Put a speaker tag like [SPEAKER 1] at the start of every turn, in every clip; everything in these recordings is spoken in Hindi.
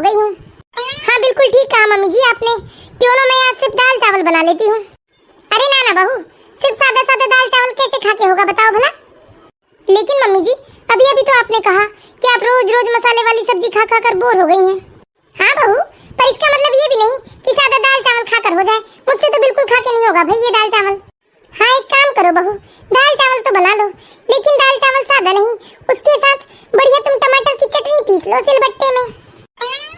[SPEAKER 1] गई हूँ। हाँ बिल्कुल ठीक कहा मम्मी जी आपने, क्यों ना मैं आज सिर्फ दाल चावल बना लेती हूँ। अरे ना ना बहू, सिर्फ सादा सादा दाल चावल कैसे खा के होगा बताओ भला। लेकिन मम्मी जी अभी अभी तो आपने कहा कि आप रोज रोज मसाले वाली सब्जी खा खा कर बोर हो गई हैं। हाँ बहू, पर इसका मतलब ये भी नहीं कि सादा दाल चावल खाकर हो जाए। मुझसे तो बिल्कुल खा के नहीं होगा भाई ये दाल चावल। हाँ एक काम करो बहू, दाल चावल तो बना लो, लेकिन दाल चावल सादा नहीं, उसके साथ बढ़िया तुम टमाटर की चटनी पीस लो सिलबट्टे में।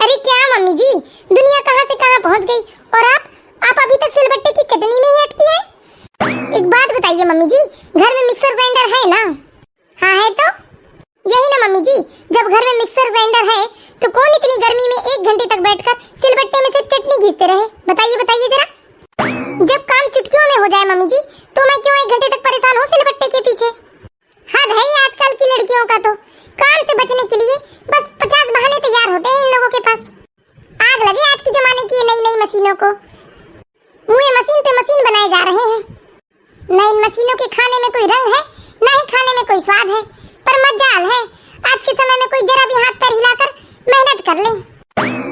[SPEAKER 1] अरे क्या मम्मी जी, दुनिया कहाँ से कहाँ पहुँच गई और आप अभी तक सिलबट्टे की चटनी में ही अटकी है। एक बात बताइए मम्मी जी, घर में मिक्सर ग्राइंडर है ना? हाँ है तो यही ना मम्मी जी, जब घर में मिक्सर ग्राइंडर है तो कौन इतनी गर्मी में 1 घंटे तक बैठकर सिलबट्टे में सिर्फ चटनी घिसते रहे? बताइए जरा। जब काम चुटकियों में हो जाए मम्मी जी, तो मैं क्यों 1 घंटे तक परेशान हूँ सिलबट्टे के पीछे? हद है आजकल की लड़कियों का तो, काम से बचने के लिए बस 50 बहाने तैयार होते हैं इन लोगों के पास। आग लगे आज के जमाने की नई नई मशीनों को, मुँह मशीन पे मशीन बनाए जा रहे हैं। न इन मशीनों के खाने में कोई रंग है, न ही खाने में कोई स्वाद है, पर मजाल है आज के समय में कोई जरा भी हाथ पैर हिलाकर मेहनत कर ले।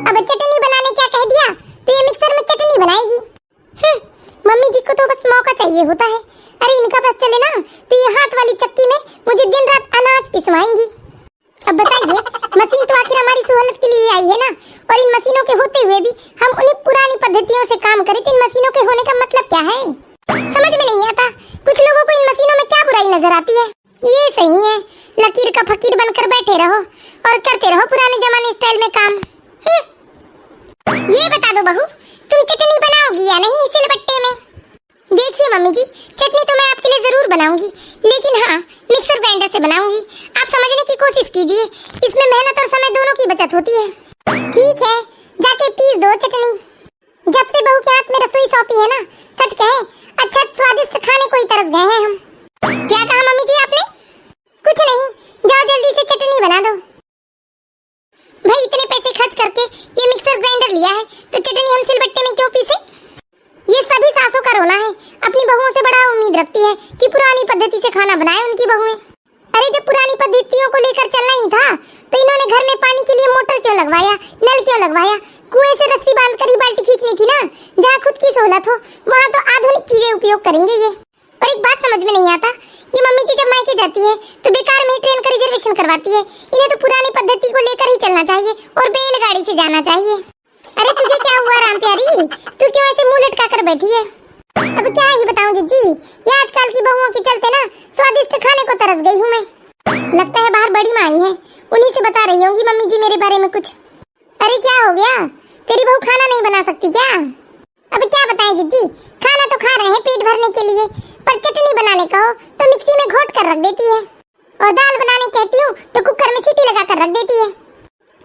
[SPEAKER 1] अब चटनी बनाने क्या कह दिया तो ये मिक्सर में चटनी बनाएगी। मम्मी जी को तो बस मौका चाहिए होता है। अरे इनका पास चले ना तो ये हाथ वाली चक्की में मुझे दिन रात अनाज पिसवाएंगी। अब बताइए, मशीन तो आखिर हमारी सहूलत के लिए आई है ना, और इन मशीनों के होते हुए भी हम उन्हीं पुरानी पद्धतियों से काम करें तो इन मशीनों के होने का मतलब क्या है? समझ में नहीं आता कुछ लोगों को इन मशीनों में क्या बुराई नजर आती है। ये सही है, लकीर का फकीर बनकर बैठे रहो और करते रहो पुराने जमाने स्टाइल में काम। ये बता दो बहू, तुम चटनी बनाओगी या नहीं सिलबट्टे में? देखिए मम्मी जी, चटनी तो मैं आपके लिए जरूर बनाऊंगी, लेकिन हाँ मिक्सर ग्राइंडर से बनाऊंगी। आप समझने की कोशिश कीजिए, इसमें मेहनत और समय दोनों की बचत होती है। ठीक है, जाके पीस दो चटनी। जब से बहू के हाथ में रसोई सौंपी है ना, सच कहें अच्छा स्वादिष्ट खाने को ही तरस गए हैं हम। क्या कहा मम्मी जी आपने? कुछ नहीं, जाओ जल्दी से चटनी बना दो। भाई इतने पैसे खर्च करके ये मिक्सर ग्राइंडर लिया है तो चटनी हम सिलबट्टे में क्यों पीसे? ये सभी सासों का रोना है, अपनी बहुओं से बड़ा उम्मीद रखती है कि पुरानी पद्धति से खाना बनाए उनकी बहुएं। अरे जब पुरानी पद्धतियों को लेकर चलना ही था तो इन्होंने घर में पानी के लिए मोटर क्यों लगवाया, नल क्यों लगवाया? कुएं से रस्सी बांधकर ही बाल्टी खींचनी थी ना। जहाँ खुद की सहूलत हो वहाँ तो आधुनिक चीजें उपयोग करेंगे ये। और एक बात समझ में नहीं आता, ये मम्मी जी जब मायके जाती है तो बेकार में ट्रेन का रिजर्वेशन करवाती है। इन्हें तो पुरानी पद्धति को लेकर ही चलना चाहिए और बैलगाड़ी से जाना चाहिए। अरे तुझे क्या हुआ राम प्यारी, तू क्यों ऐसे मुंह लटका कर बैठी है? अब क्या ही बताऊं जिज्जी, ये आजकल की बहुओं के चलते ना स्वादिष्ट खाने को तरस गई हूँ मैं। लगता है बाहर बड़ी माई है, उन्हीं से बता रही होंगी मम्मी जी मेरे बारे में कुछ। अरे क्या हो गया, तेरी बहू खाना नहीं बना सकती क्या? अब क्या बताएं जिज्जी, खाना तो खा रहे हैं पेट भरने के लिए, पर चटनी बनाने कहो तो मिक्सी में घोट कर रख देती है, और दाल बनाने कहती हूँ तो कुकर में सीटी लगा कर रख देती है।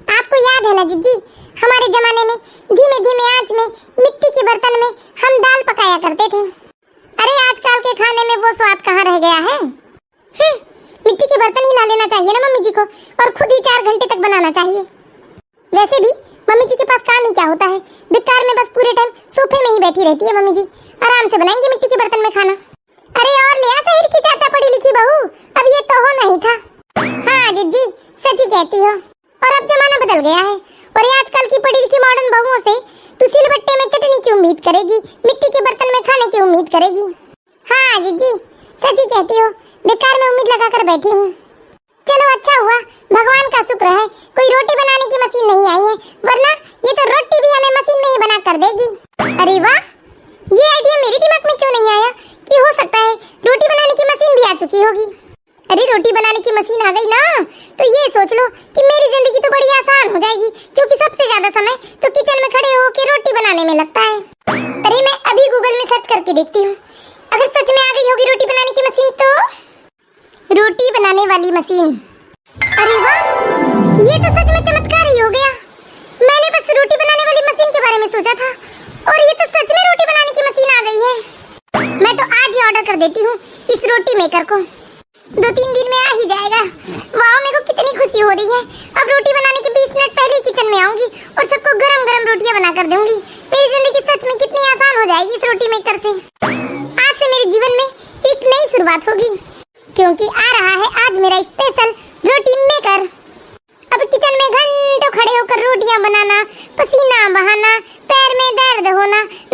[SPEAKER 1] आपको याद है ना जिज्जी, हमारे जमाने में धीमे धीमे आंच में मिट्टी के बर्तन में हम दाल पकाया करते थे। अरे आजकल के खाने में वो स्वाद कहाँ रह गया है? मिट्टी के बर्तन ही ला लेना चाहिए ना मम्मी जी को, और खुद ही 4 घंटे तक बनाना चाहिए। वैसे भी मम्मी जी के पास काम ही क्या होता है, बेकार में बस पूरे टाइम सोफे में ही बैठी रहती है मम्मी जी। आराम से बनाएंगे मिट्टी के बर्तन में खाना। अरे और ले आ शहर की ज्यादा पढ़ी लिखी बहू, अब ये तो हो नहीं था। हाँ जिज्जी सच ही कहती हो, और अब जमाना बदल गया है, और ये आजकल की पढ़ी लिखी मॉडर्न बहुओं से तू सिलबट्टे में चटनी की उम्मीद करेगी, मिट्टी के बर्तन में खाने की उम्मीद करेगी। हाँ जिज्जी सच ही कहती हो, बेकार में उम्मीद लगा कर बैठी हूँ। चलो अच्छा हुआ, भगवान का शुक्र है कोई रोटी बनाने की मशीन नहीं आई है, वरना ये तो रोटी भी हमें मशीन में ही बना कर देगी। अरे वाह, ये आइडिया मेरे दिमाग में क्यों नहीं आया कि हो सकता है रोटी बनाने की मशीन भी आ चुकी होगी। अरे रोटी बनाने की मशीन आ गई ना तो ये सोच लो कि मेरी जिंदगी तो बड़ी आसान हो जाएगी, क्योंकि सबसे ज्यादा समय तो किचन में खड़े होकर रोटी बनाने में लगता है। अरे मैं अभी गूगल में सर्च करके देखती हूँ, अगर सच में आ गई होगी रोटी बनाने की मशीन तो रोटी बनाने वाली मशीन। अरे वाह, ये तो सच में चमत्कार ही हो गया। मैंने बस रोटी बनाने वाली मशीन के बारे में सोचा था, और ये तो सच में रोटी बनाने की मशीन आ गई है। मैं तो आज ही ऑर्डर कर देती हूँ इस रोटी मेकर को, 2-3 दिन में आ ही जाएगा। वाह, मेरे को कितनी खुशी हो रही है। अब रोटी बनाने के 20 मिनट पहले ही किचन में आऊंगी और सबको गरम गरम रोटियां बना कर दूंगी। मेरी जिंदगी सच में कितनी आसान हो जाएगी इस रोटी मेकर से। आज से मेरे जीवन में एक नई शुरुआत होगी, क्योंकि आ रहा है आज मेरा स्पेशल रोटी मेकर। अब किचन में घंटों खड़े होकर रोटियां बनाना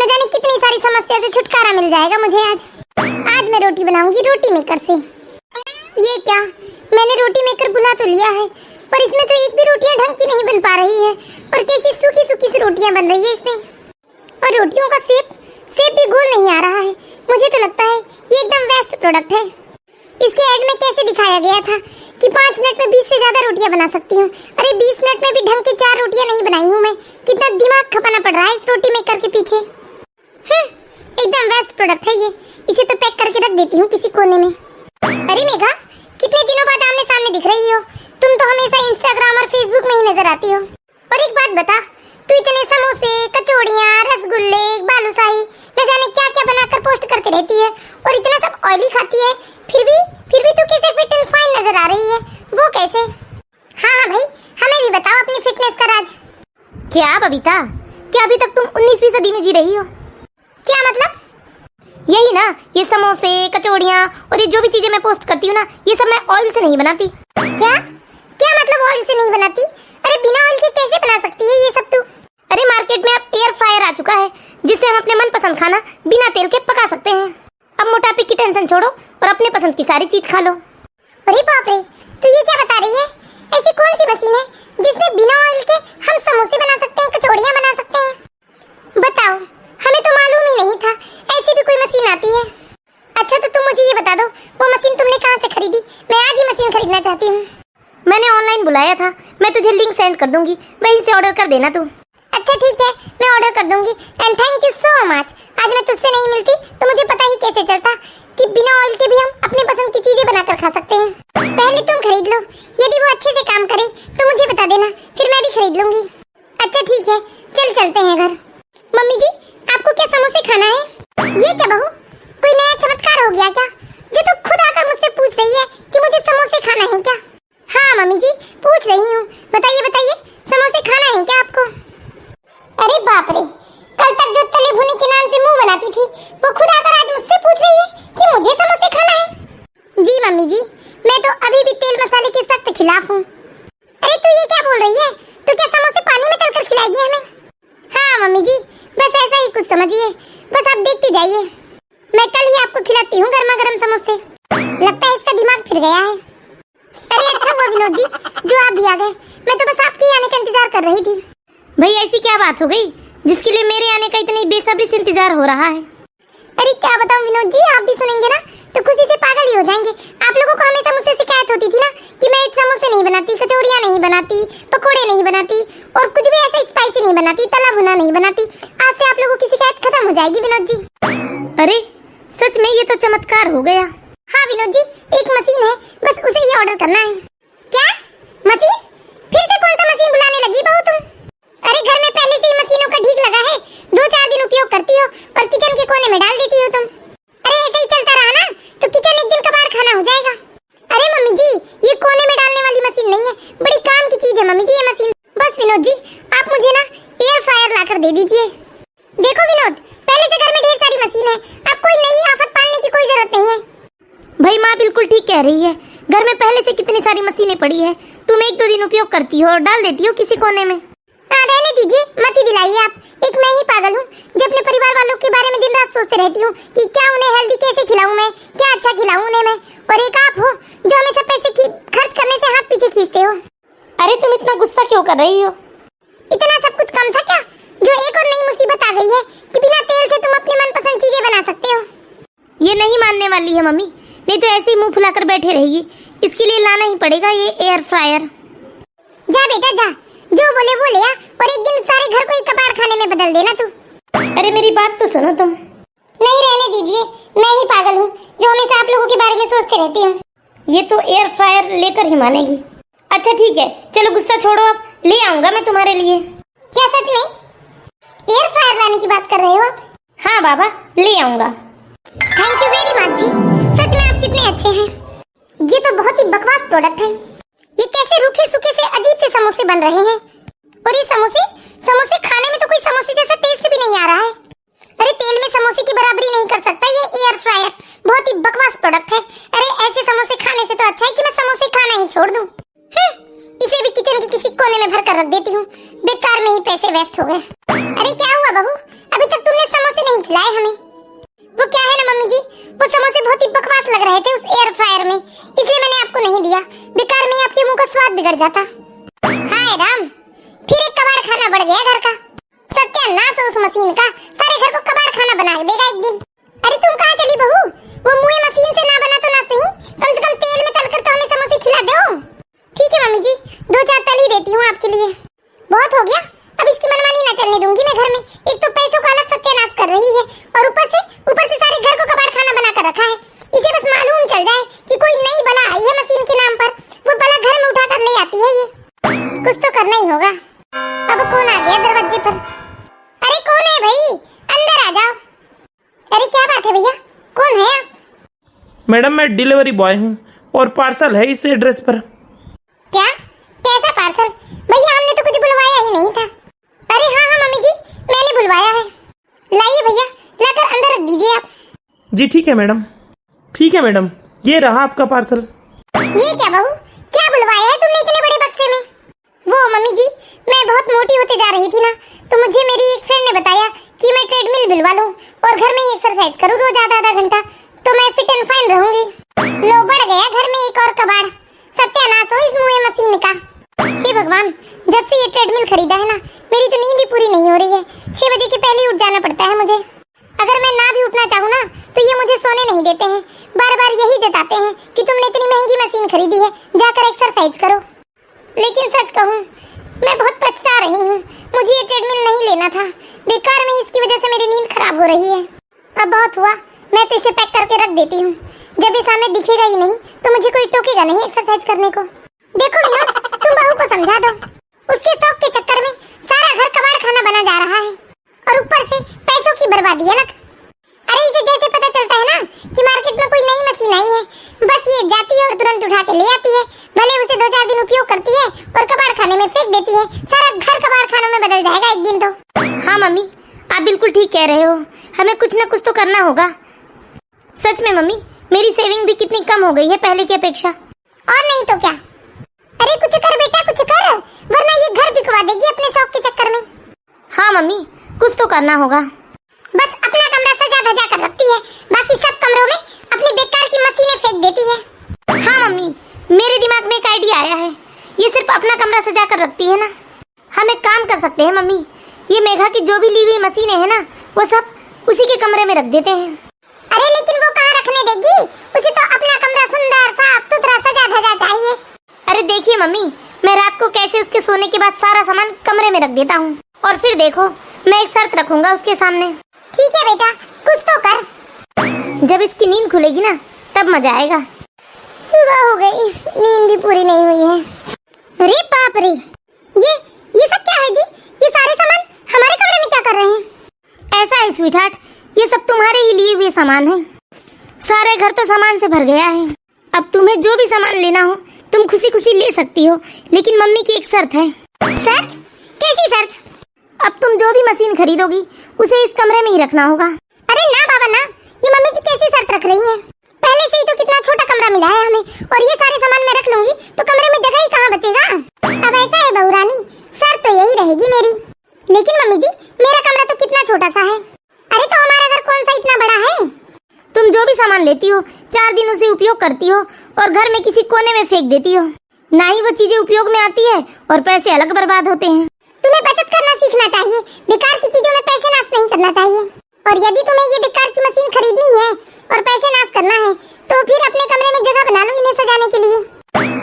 [SPEAKER 1] जाने कितनी सारी समस्या से छुटकारा मिल जाएगा मुझे आज मैं रोटी बनाऊंगी रोटी मेकर से। ये क्या, मैंने रोटी मेकर बुला तो लिया है पर इसमें तो एक भी रोटियां ढंग की नहीं बन पा रही है और कैसी सूखी सूखी सी रोटियां बन रही है इसमें। और रोटियों का शेप भी गोल नहीं आ रहा है। मुझे तो लगता है ये एकदम वेस्ट प्रोडक्ट है। इसके ऐड में कैसे दिखाया गया था कि 5 मिनट में 20 से ज्यादा रोटियां बना सकती हूँ। अरे 20 मिनट में भी ढंग की 4 रोटियां नहीं बनाई हूँ मैं। कितना दिमाग खपाना पड़ रहा है इस रोटी मेकर के पीछे। एकदम वेस्ट प्रोडक्ट है ये। इसे तो पैक करके रख देती हूँ किसी कोने में। अरे मेघा, कितने दिनों बाद आमने सामने दिख रही हो। तुम तो हमेशा इंस्टाग्राम और फेसबुक में ही नजर आती हो। और एक बात बता, तू इतने समोसे, कचौड़ियाँ, रसगुल्ले, बालूशाही न जाने क्या क्या बनाकर पोस्ट करती रहती है और इतना सब ऑयली खाती है, फिर भी तू कैसे फिट एंड फाइन नजर आ रही है? वो कैसे? हाँ भाई, हमें भी बताओ अपनी फिटनेस का राज।
[SPEAKER 2] क्या बबीता, क्या अभी तक तुम 19वीं सदी में जी रही हो?
[SPEAKER 1] क्या मतलब?
[SPEAKER 2] यही ना, ये समोसे, कचौड़ियाँ और ये जो भी चीजें मैं पोस्ट करती हूँ ना, ये सब मैं ऑयल से नहीं बनाती।
[SPEAKER 1] क्या क्या मतलब ऑयल से नहीं बनाती? अरे बिना ऑयल के कैसे बना सकती है ये सब तू?
[SPEAKER 2] अरे मार्केट में अब एयर फ्रायर आ चुका है जिससे हम अपने मनपसंद खाना बिना तेल के पका सकते हैं। अब मोटापे की टेंशन छोड़ो और अपने पसंद की सारी चीज खा लो।
[SPEAKER 1] अरे बाप रे, तू ये क्या बता रही है? ऐसी कौन सी मशीन है जिसमें बिना ऑयल के हम समोसे बना सकते हैं, कचौड़ियाँ बना सकते हैं? बताओ, हमें तो मालूम ही नहीं था ऐसी भी कोई मशीन आती है। अच्छा तो तुम मुझे ये बता दो, वो मशीन तुमने कहाँ से खरीदी? मैं आज ही मशीन खरीदना चाहती हूँ।
[SPEAKER 2] मैंने ऑनलाइन बुलाया था, मैं तुझे लिंक सेंड कर दूंगी, वहीं से ऑर्डर कर देना तू।
[SPEAKER 1] अच्छा ठीक है, मैं ऑर्डर कर दूंगी। And thank you so much. आज मैं तुझसे नहीं मिलती तो मुझे पता ही कैसे चलता कि बिना ऑयल के भी हम अपने पसंद की चीजें बनाकर खा सकते हैं। पहले तुम खरीद लो, यदि वो अच्छे से काम करे तो मुझे बता देना, फिर मैं भी खरीद लूंगी। अच्छा ठीक है, चलते हैं घर। मम्मी जी, आपको क्या समोसे खाना है? ये क्या बहू, कोई नया चमत्कार हो गया क्या जो तू खुद आकर मुझसे पूछ रही है कि मुझे समोसे खाना है क्या? हाँ मम्मी जी, पूछ रही हूँ। बताइए समोसे खाना है क्या आपको? अरे बाप रे, कल तक जो तले भुने के नाम से मुंह बनाती थी वो खुद आकर आज मुझसे पूछ रही है कि मुझे समोसे खाना है। जी मम्मी जी, मैं तो अभी भी तेल मसाले के सख्त खिलाफ हूँ। अरे तू ये क्या बोल रही है? तू क्या समोसे पानी में तलकर खिलाएगी हमें? हाँ मम्मी जी, बस ऐसा ही कुछ समझिए। बस आप देखती जाइए, मैं कल ही आपको खिलाती हूँ गर्मा गर्म समोसे। लगता है इसका दिमाग फिर गया है। अरे अच्छा हुआ विनोद जी जो आप भी आ गए, मैं तो बस आपके आने का इंतजार कर रही थी।
[SPEAKER 2] भाई ऐसी क्या बात हो गई जिसके लिए मेरे आने का इतनी बेसब्री से इंतजार हो रहा है?
[SPEAKER 1] अरे क्या बताऊं विनोद जी, आप भी सुनेंगे ना तो खुशी से पागल ही हो जाएंगे। आप लोगों को हमेशा मुझसे शिकायत होती थी ना कि मैं समोसे नहीं बनाती, कचौड़ियाँ नहीं बनाती, पकोड़े नहीं बनाती और कुछ भी ऐसा स्पाइसी नहीं बनाती, तला भुना नहीं बनाती। आज से आप लोगों की शिकायत खत्म हो जाएगी विनोद जी।
[SPEAKER 2] अरे सच में ये तो चमत्कार हो गया।
[SPEAKER 1] हाँ विनोद जी, एक मशीन है, बस उसे ही ऑर्डर करना है। क्या मशीन? फिर से कौन सा मशीन बुलाने लगी बहू तुम? अरे घर में पहले से ही मशीनों का ढीक लगा है, 2-4 दिन उपयोग करती हो और किचन के कोने में डाल देती हो तुम। अरे ऐसे ही चलता रहा ना तो किचन एक दिन कबाड़ खाना हो जाएगा। अरे मम्मी जी, ये कोने में डालने वाली मशीन नहीं है, बड़ी काम की चीज है मम्मी जी ये मशीन। बस विनोद जी, आप मुझे ना एयर फ्रायर लाकर दे दीजिए। देखो विनोद, पहले से घर में ढेर सारी मशीन है, अब कोई नई आफत पालने की कोई जरूरत नहीं है।
[SPEAKER 2] भाई माँ बिल्कुल ठीक कह रही है, घर में पहले से कितनी सारी मशीनें पड़ी है, तुम 1-2 दिन उपयोग करती हो और डाल देती हो किसी कोने में।
[SPEAKER 1] हाँ रहने दीजिए, मत ही दिलाइए आप। एक मैं ही पागल हूँ जो अपने परिवार वालों के बारे में दिन रात सोचते रहती हूँ कि क्या उन्हें हेल्दी कैसे खिलाऊं मैं, क्या अच्छा खिलाऊं उन्हें मैं। और एक आप हो जो हमेशा पैसे खर्च करने से हाथ पीछे खींचते हो।
[SPEAKER 2] अरे तुम इतना गुस्सा क्यों कर रही हो?
[SPEAKER 1] इतना सब कुछ कम था क्या जो एक और नई मुसीबत आ गई है कि बिना तेल से तुम अपनी मनपसंद चीजें बना सकते हो?
[SPEAKER 2] ये नहीं मानने वाली है मम्मी, नहीं तो ऐसे ही मुंह फुलाकर बैठे रहेगी। इसके लिए लाना ही पड़ेगा ये एयर फ्रायर।
[SPEAKER 1] जा बेटा जा, जो बोले वो ले आ और एक दिन सारे घर को एक कबाड़ खाने में बदल देना तू।
[SPEAKER 2] अरे मेरी बात तो सुनो तुम।
[SPEAKER 1] नहीं रहने दीजिए, मैं ही पागल हूँ जो हमेशा आप लोगों के बारे में सोचते रहती हूँ।
[SPEAKER 2] ये तो एयर फ्रायर लेकर ही मानेगी। अच्छा ठीक है, चलो गुस्सा छोड़ो, अब ले आऊंगा मैं तुम्हारे लिए।
[SPEAKER 1] क्या सच में एयर फ्रायर लाने की बात कर रहे हो आप?
[SPEAKER 2] हाँ बाबा, ले आऊंगा।
[SPEAKER 1] थैंक यू वेरी मच जी, सच में आप कितने अच्छे हैं। ये तो बहुत ही बकवास प्रोडक्ट है। ये कैसे रूखे सूखे से अजीब से समोसे बन रहे हैं और ये समोसे खाने में तो कोई समोसे जैसा टेस्ट भी नहीं आ रहा है। अरे तेल में समोसे की बराबरी नहीं कर सकता ये एयर फ्रायर, बहुत ही बकवास प्रोडक्ट है। अरे ऐसे समोसे खाने से तो अच्छा है कि मैं समोसे खाना ही छोड़ दूं। इसे भी किचन के किसी कोने में भर कर रख देती हूँ, बेकार में ही पैसे वेस्ट हो गए। अरे क्या हुआ बहू, अभी तक तुमने समोसे खिलाए हमें। वो क्या है ना मम्मी जी, वो समोसे बहुत ही बकवास लग रहे थे उस एयर फ्रायर में, इसलिए मैंने आपको नहीं दिया। बेकार में आपके मुंह का स्वाद बिगड़ जाता। हाय राम, फिर एक कबाड़ खाना बढ़ गया घर का। सत्यानाश हो उस मशीन का, सारे घर को कबाड़ खाना बना देगा एक दिन। अरे तुम कहाँ चली बहू? वो मुँह मशीन से ना बना तो ना सही, कम से कम तेल में तलकर तो हमें समोसे खिला दो। ठीक है मम्मी जी, 2-4 तल ही देती हूँ आपके लिए। बहुत हो गया, अब इसकी मनमानी ना चलने दूंगी मैं घर में। एक तो पैसों का अलग सत्यानाश कर रही है और ऊपर से सारे घर को कबाड़ खाना बना कर रखा है। इसे बस मालूम चल जाए कि कोई नई बला आई है मशीन के नाम पर, वो बला घर में उठा कर ले आती है। ये कुछ तो करना ही होगा। अब कौन आ गया दरवाजे पर? अरे कौन है भाई, अंदर आ जाओ। अरे क्या बात है भैया, कौन है आप?
[SPEAKER 3] मैडम मैं डिलीवरी बॉय हूँ और पार्सल है इस एड्रेस पर।
[SPEAKER 1] क्या? कैसा पार्सल? भैया हमने तो कुछ बुलवाया ही नहीं था। अरे हाँ हाँ मम्मी जी, मैंने बुलवाया है। लाइए भैया, लाकर अंदर रख दीजिए आप।
[SPEAKER 3] जी ठीक है मैडम, ठीक है मैडम, ये रहा आपका पार्सल।
[SPEAKER 1] ये क्या बहू, क्या बुलवाया है तुमने इतने बड़े बक्से में? वो मम्मी जी, मैं बहुत मोटी होते जा रही थी ना, तो मुझे मेरी एक फ्रेंड ने बताया कि मैं ट्रेडमिल बुलवा लूं और घर में ही एक्सरसाइज करूं रोज आधा घंटा, तो मैं फिट एंड फाइन रहूंगी। लो बढ़ गया घर में एक और कबाड़। सत्यानाश हो इस मुँह मशीन का। हे भगवान, जब से ये ट्रेडमिल खरीदा है ना, मेरी तो नींद ही पूरी नहीं हो रही है। 6 बजे के पहले उठ जाना पड़ता है मुझे। अगर मैं ना भी उठना चाहूँ ना, तो ये मुझे सोने नहीं देते हैं। बार बार यही जताते हैं कि तुमने इतनी महंगी मशीन खरीदी है, जाकर एक्सरसाइज करो। लेकिन सच कहूँ, मैं बहुत पछता रही हूँ। मुझे ये ट्रेडमिल नहीं लेना था, बेकार में इसकी वजह से मेरी नींद खराब हो रही है। अब बहुत हुआ, मैं तो इसे पैक करके रख देती हूँ। जब ये सामने दिखेगा ही नहीं, तो मुझे कोई टोकेगा नहीं एक्सरसाइज करने को। देखो विनोद, तुम बहू को समझा दो। उसके शौक के चक्कर में सारा घर कबाड़ खाना बना जा रहा है और ऊपर से पैसों की बर्बादी अलग। अरे इसे जैसे पता चलता है ना कि मार्केट में कोई नई मशीन आई है, बस ये जाती है और तुरंत उठा के ले आती है। भले उसे 2-4 दिन उपयोग करती है और कबाड़ खाने में फेंक देती है। सारा घर कबाड़ खानों में बदल जाएगा एक दिन तो।
[SPEAKER 2] हाँ मम्मी, आप बिल्कुल ठीक कह रहे हो, हमें कुछ न कुछ तो करना होगा। सच में मम्मी, मेरी सेविंग भी कितनी कम हो गई है पहले की अपेक्षा।
[SPEAKER 1] और नहीं तो क्या। अरे कुछ कर बेटा, कुछ कर, वरना ये घर बिकवा देगी अपने शौक के चक्कर में।
[SPEAKER 2] हाँ मम्मी, कुछ तो करना होगा।
[SPEAKER 1] बस अपना कमरा सजा धजा कर रखती है, बाकी सब कमरों में अपनी बेकार की मशीनें फेंक देती है।
[SPEAKER 2] हाँ मम्मी, मेरे दिमाग में एक आइडिया आया है। ये सिर्फ अपना कमरा सजा कर रखती है ना, हम एक काम कर सकते हैं मम्मी, ये मेघा की जो भी ली हुई मशीनें हैं ना, वो सब उसी के कमरे में रख देते हैं।
[SPEAKER 1] अरे लेकिन वो कहाँ रखने देगी? उसे तो अपना कमरा सुंदर साफ सुथरा सजा धजा चाहिए।
[SPEAKER 2] अरे देखिए मम्मी, मैं रात को कैसे उसके सोने के बाद सारा सामान कमरे में रख देता हूँ, और फिर देखो मैं एक शर्त रखूंगा उसके सामने।
[SPEAKER 1] ठीक है बेटा, कुछ तो कर।
[SPEAKER 2] जब इसकी नींद खुलेगी ना, तब मजा आएगा।
[SPEAKER 1] सुबह हो गई, नींद भी पूरी नहीं हुई है। अरे बाप रे, ये सब क्या है जी? ये सारे सामान हमारे कमरे में क्या कर रहे हैं?
[SPEAKER 2] ऐसा है स्वीटहार्ट, ये सब तुम्हारे ही लिए हुए सामान है। सारे घर तो सामान से भर गया है। अब तुम्हें जो भी सामान लेना हो तुम खुशी खुशी ले सकती हो, लेकिन मम्मी की एक शर्त है।
[SPEAKER 1] शर्त? कैसी शर्त?
[SPEAKER 2] अब तुम जो भी मशीन खरीदोगी उसे इस कमरे में ही रखना होगा।
[SPEAKER 1] अरे ना बाबा ना, ये मम्मी जी कैसी शर्त रख रही हैं? पहले से ही तो कितना छोटा कमरा मिला है हमें, और ये सारे सामान मैं रख लूंगी तो कमरे में जगह ही कहाँ बचेगा। अब ऐसा है बहू रानी, शर्त तो यही रहेगी मेरी। लेकिन मम्मी जी, मेरा कमरा तो कितना छोटा सा है। अरे तो हमारा घर कौन सा इतना बड़ा है?
[SPEAKER 2] तुम जो भी सामान लेती हो 4 दिन उसे उपयोग करती हो और घर में किसी कोने में फेंक देती हो। ना ही वो चीजें उपयोग में आती है और पैसे अलग बर्बाद होते हैं।
[SPEAKER 1] तुम्हें बचत करना सीखना चाहिए, बेकार की चीजों में पैसे नाश नहीं करना चाहिए। और यदि तुम्हें ये बेकार की मशीन खरीदनी है और पैसे नाश करना है, तो फिर अपने कमरे में जगह बना लो इन्हें सजाने के लिए।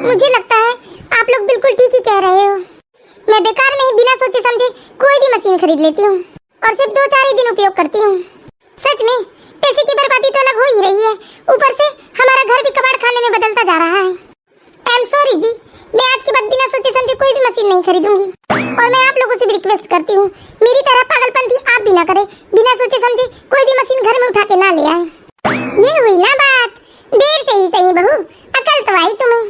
[SPEAKER 1] मुझे लगता है आप लोग बिल्कुल ठीक ही कह रहे हो। मैं बेकार में ही बिना सोचे समझे कोई भी मशीन खरीद लेती हूँ और सिर्फ 2-4 ही दिन उपयोग करती हूँ। सच में पैसे की बर्बादी तो अलग हो ही रही है, ऊपर से हमारा घर भी कबाड़ खाने में बदलता जा रहा है। आई एम सॉरी जी, मैं आज के बाद बिना सोचे समझे कोई भी मशीन नहीं खरीदूंगी। और मैं आप लोगों से भी रिक्वेस्ट करती हूँ, मेरी तरह पागलपंती आप भी ना करें, बिना सोचे समझे कोई भी मशीन घर में उठा के ना ले आए। ये हुई ना बात, देर से ही सही बहू, अकल तो आई तुम्हें।